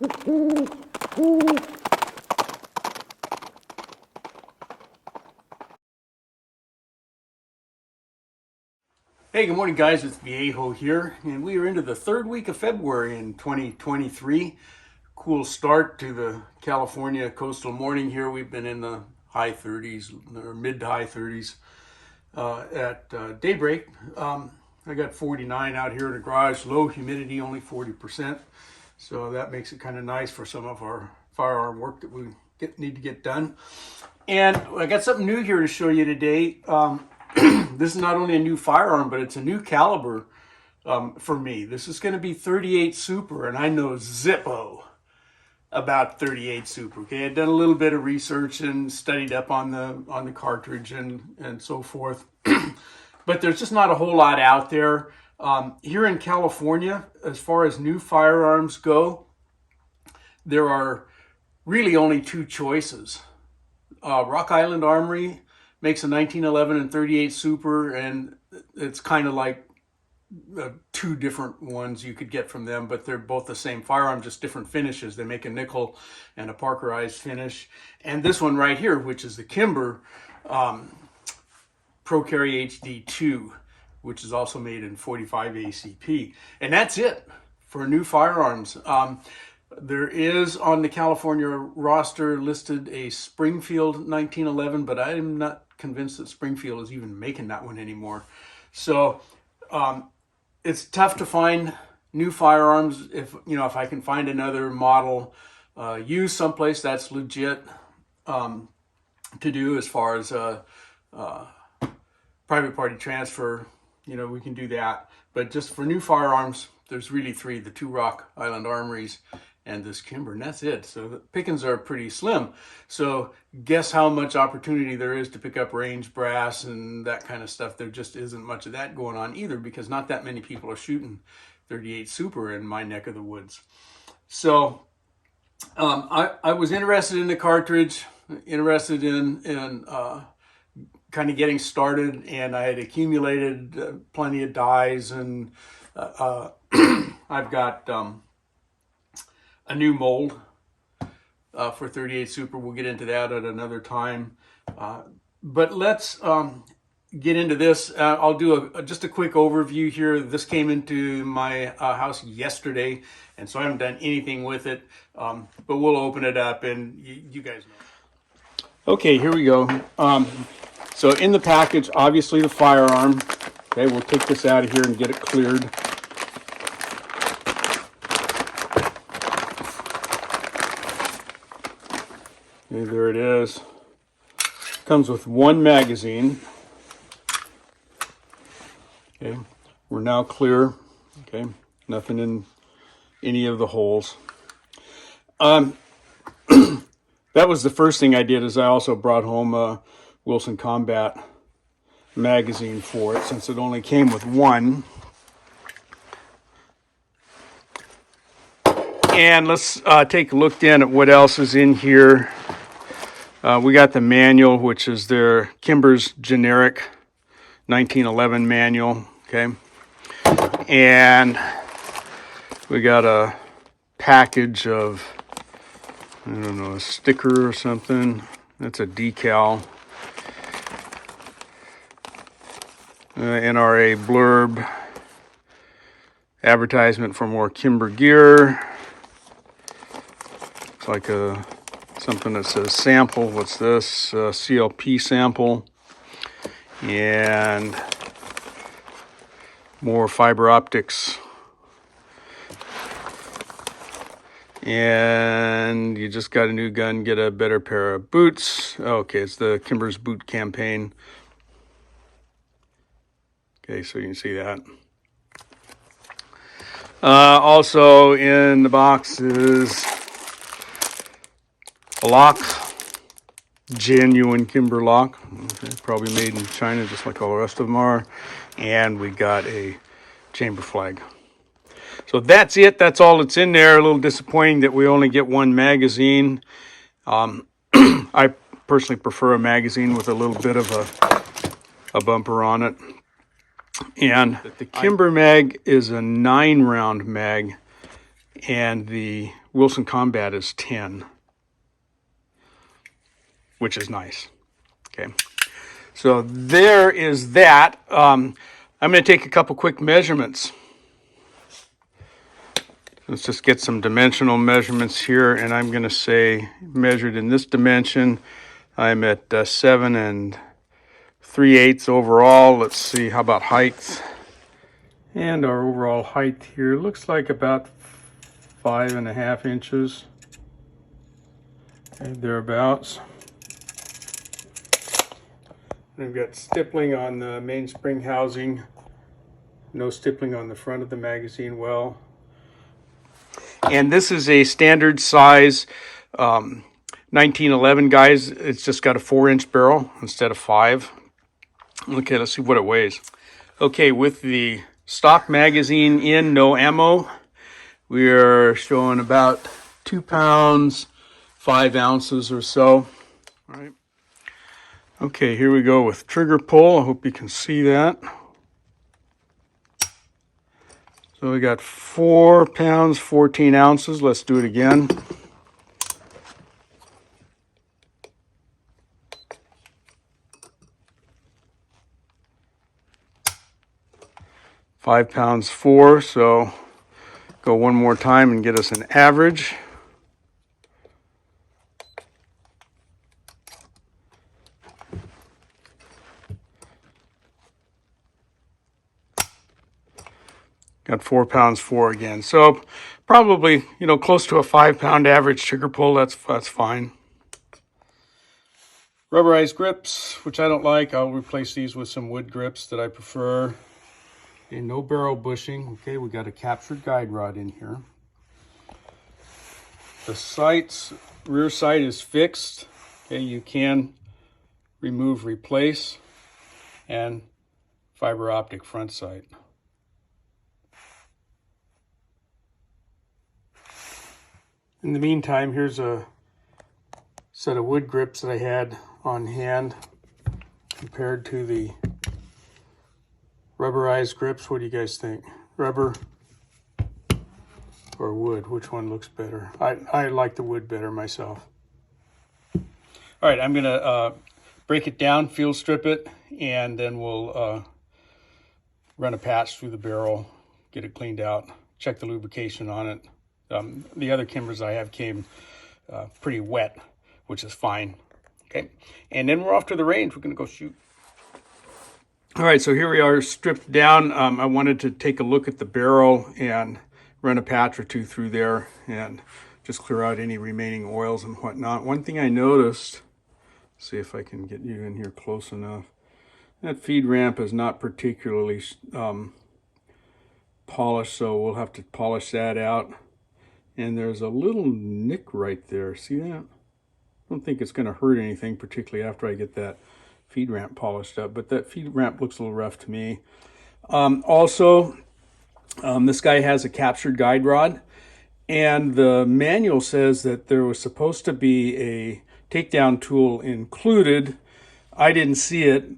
Hey, good morning, guys. It's Viejo here, and we are into the third week of February in 2023. Cool start to the California coastal morning here. We've been in the high 30s or mid to high 30s at daybreak. I got 49 out here in the garage, low humidity, only 40%. So that makes it kind of nice for some of our firearm work that we need to get done. And I got something new here to show you today. This is not only a new firearm, but it's a new caliber for me. This is going to be 38 Super, and I know zippo about 38 Super. Okay, I've done a little bit of research and studied up on the cartridge and so forth, but there's just not a whole lot out there. Here in California, as far as new firearms go, there are really only two choices. Rock Island Armory makes a 1911 and 38 Super, and it's kind of like two different ones you could get from them, but they're both the same firearm, just different finishes. They make a nickel and a parkerized finish. And this one right here, which is the Kimber Pro Carry HD2, which is also made in 45 ACP. And that's it for new firearms. There is on the California roster listed a Springfield 1911, but I'm not convinced that Springfield is even making that one anymore. So it's tough to find new firearms. If I can find another model used someplace, that's legit to do as far as private party transfer. We can do that. But just for new firearms, there's really three: the two Rock Island Armories and this Kimber, and that's it. So the pickings are pretty slim. So guess how much opportunity there is to pick up range brass and that kind of stuff. There just isn't much of that going on either, because not that many people are shooting 38 Super in my neck of the woods. So I was interested in the cartridge, interested in kind of getting started, and I had accumulated plenty of dies, and I've got a new mold for 38 Super. We'll get into that at another time. But let's get into this. I'll do just a quick overview here. This came into my house yesterday, and so I haven't done anything with it. But we'll open it up, and you guys know. Okay, here we go. So in the package, obviously the firearm. Okay, we'll take this out of here and get it cleared. Okay, there it is. Comes with one magazine. Okay, we're now clear. Okay, nothing in any of the holes. That was the first thing I did, is I also brought home a Wilson Combat magazine for it, since it only came with one. And let's take a look then at what else is in here. We got the manual, which is their Kimber's generic 1911 manual. Okay, and we got a package of, I don't know, a sticker or something. That's a decal. NRA blurb. Advertisement for more Kimber gear. It's like a something that says sample. What's this? CLP sample. And more fiber optics. And you just got a new gun, get a better pair of boots. Okay, it's the Kimber's boot campaign. Okay, so you can see that. Also in the box is a lock, genuine Kimber lock. Okay, probably made in China, just like all the rest of them are. And we got a chamber flag. So that's it. That's all that's in there. A little disappointing that we only get one magazine. I personally prefer a magazine with a little bit of a bumper on it. And the Kimber mag is a 9-round mag. and the Wilson Combat is 10, which is nice. Okay, so there is that. I'm going to take a couple quick measurements. Let's just get some dimensional measurements here, and I'm going to say measured in this dimension, I'm at 7 3/8 overall. Let's see, how about height? And our overall height here looks like about 5.5 inches, and thereabouts. I've got stippling on the mainspring housing, no stippling on the front of the magazine well. And this is a standard size 1911, guys. It's just got a 4-inch barrel instead of 5. Okay, let's see what it weighs. Okay, with the stock magazine in, no ammo, we are showing about 2 pounds, 5 ounces or so. All right. Okay, here we go with trigger pull. I hope you can see that. So we got 4 pounds, 14 ounces. Let's do it again. £5 4, so go one more time and get us an average. Got 4 pounds 4 again. So probably, close to a 5-pound average trigger pull. That's fine. Rubberized grips, which I don't like. I'll replace these with some wood grips that I prefer. Okay, no barrel bushing. Okay, we got a captured guide rod in here. The rear sight is fixed. Okay, you can remove, replace, and fiber optic front sight. In the meantime, here's a set of wood grips that I had on hand compared to the rubberized grips. What do you guys think? Rubber or wood? Which one looks better? I like the wood better myself. All right, I'm gonna break it down, field strip it, and then we'll run a patch through the barrel, get it cleaned out, check the lubrication on it. The other Kimbers I have came pretty wet, which is fine. Okay, and then we're off to the range. We're gonna go shoot. All right, so here we are stripped down. I wanted to take a look at the barrel and run a patch or two through there and just clear out any remaining oils and whatnot. One thing I noticed, see if I can get you in here close enough, that feed ramp is not particularly polished, so we'll have to polish that out. And there's a little nick right there. See that? I don't think it's going to hurt anything, particularly after I get that feed ramp polished up, but that feed ramp looks a little rough to me. This guy has a captured guide rod, and the manual says that there was supposed to be a takedown tool included. I didn't see it.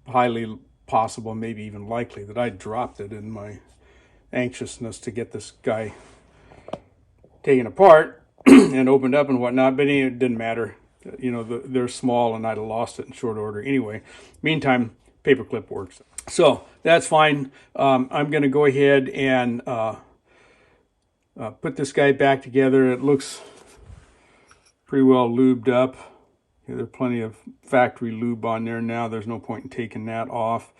Highly possible, maybe even likely, that I dropped it in my anxiousness to get this guy taken apart and opened up and whatnot, but it didn't matter. They're small and I'd have lost it in short order anyway. Meantime, paperclip works. So that's fine. I'm going to go ahead and put this guy back together. It looks pretty well lubed up. There's plenty of factory lube on there now. There's no point in taking that off.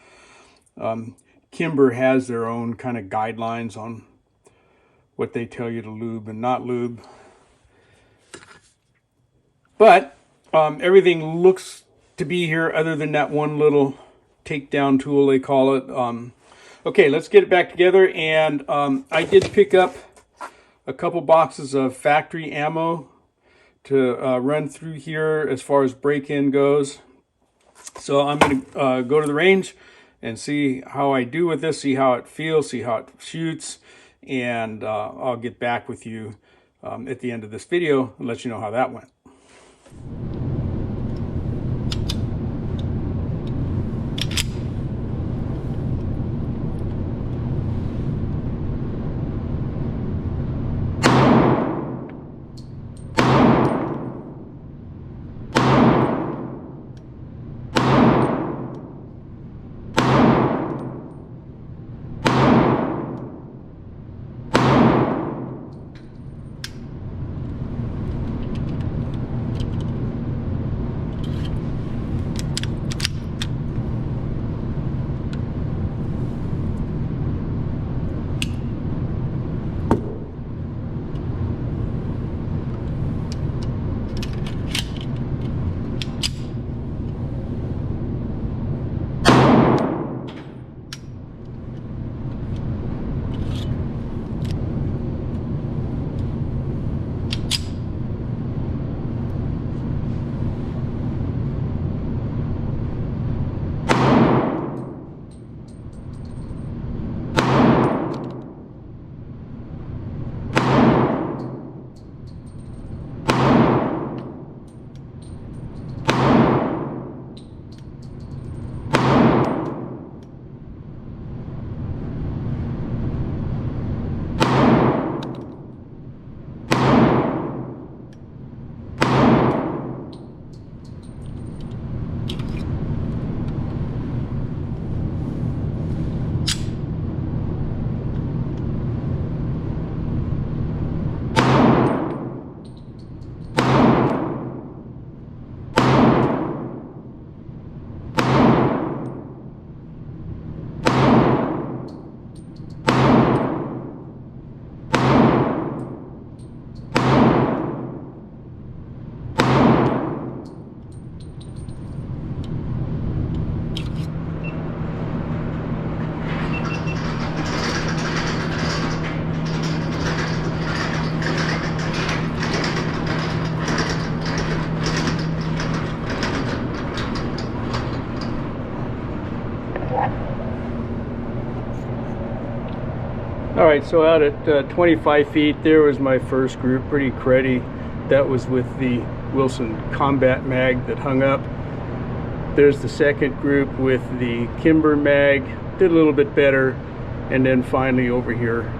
Kimber has their own kind of guidelines on what they tell you to lube and not lube. But everything looks to be here other than that one little takedown tool, they call it. Okay, let's get it back together. And I did pick up a couple boxes of factory ammo to run through here as far as break-in goes. So I'm going to go to the range and see how I do with this, see how it feels, see how it shoots. And I'll get back with you at the end of this video and let you know how that went. All right, so out at 25 feet, there was my first group, pretty cruddy. That was with the Wilson Combat Mag that hung up. There's the second group with the Kimber Mag, did a little bit better. And then finally over here,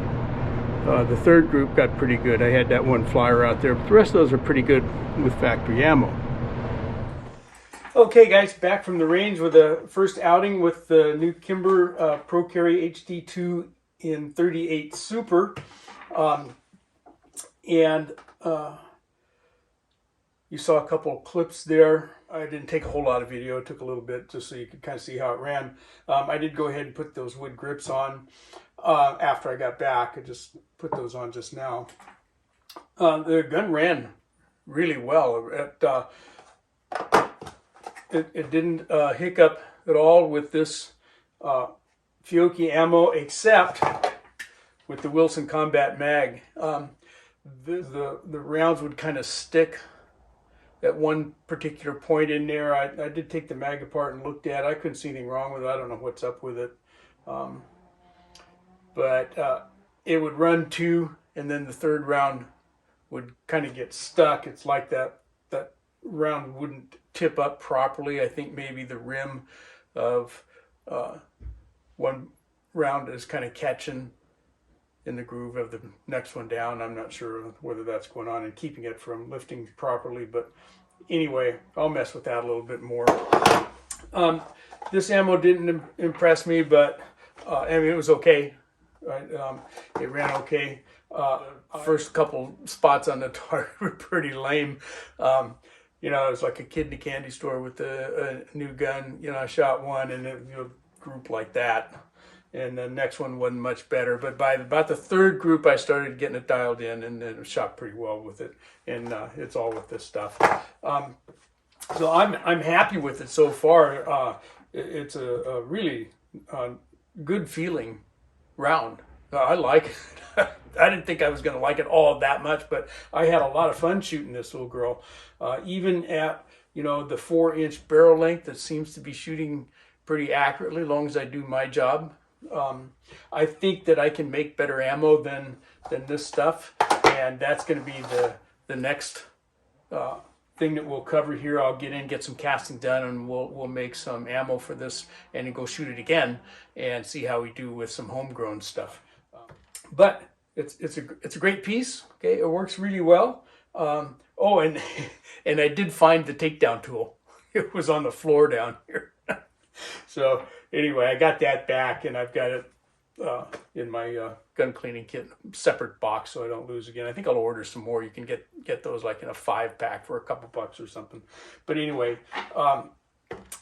the third group got pretty good. I had that one flyer out there, but the rest of those are pretty good with factory ammo. Okay guys, back from the range with the first outing with the new Kimber Pro Carry HD2 in 38 Super. You saw a couple of clips there. I didn't take a whole lot of video, it took a little bit just so you could kind of see how it ran. I did go ahead and put those wood grips on after I got back. I just put those on just now. The gun ran really well. It didn't hiccup at all with this Fiocchi ammo, except with the Wilson Combat Mag. The rounds would kind of stick at one particular point in there. I did take the mag apart and looked at it. I couldn't see anything wrong with it. I don't know what's up with it. But it would run two, and then the third round would kind of get stuck. It's like that round wouldn't tip up properly. I think maybe the rim of one round is kind of catching in the groove of the next one down. I'm not sure whether that's going on and keeping it from lifting properly, but anyway, I'll mess with that a little bit more. This ammo didn't impress me, but I mean, it was okay. Right? It ran okay. First couple spots on the target were pretty lame. You know, it was like a kid in a candy store with a new gun. You know, I shot one and it, you know, group like that. And the next one wasn't much better. But by about the third group, I started getting it dialed in, and it shot pretty well with it. And it's all with this stuff. So I'm happy with it so far. It's a really good feeling round. I like it. I didn't think I was going to like it all that much, but I had a lot of fun shooting this little girl. Even at, you know, the 4-inch barrel length, that seems to be shooting pretty accurately as long as I do my job. I think that I can make better ammo than this stuff, and that's going to be the next thing that we'll cover here. I'll get some casting done, and we'll make some ammo for this and then go shoot it again and see how we do with some homegrown stuff. But it's a great piece. Okay, it works really well. Oh, and and I did find the takedown tool. It was on the floor down here. So anyway, I got that back, and I've got it in my gun cleaning kit, separate box, so I don't lose again. I think I'll order some more. You can get those like in a 5-pack for a couple bucks or something. But anyway,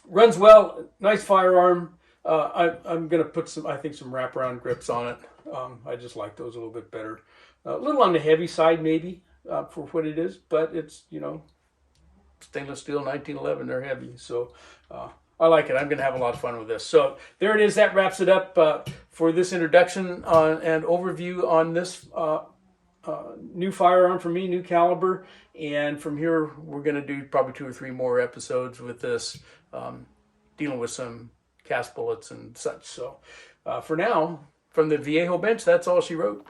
runs well. Nice firearm. I'm gonna put some wraparound grips on it. I just like those a little bit better. A little on the heavy side maybe for what it is, but it's, you know, stainless steel 1911. They're heavy, so. I like it. I'm going to have a lot of fun with this. So there it is. That wraps it up for this introduction and overview on this new firearm for me, new caliber. And from here, we're going to do probably 2 or 3 more episodes with this, dealing with some cast bullets and such. So for now, from the Viejo bench, that's all she wrote.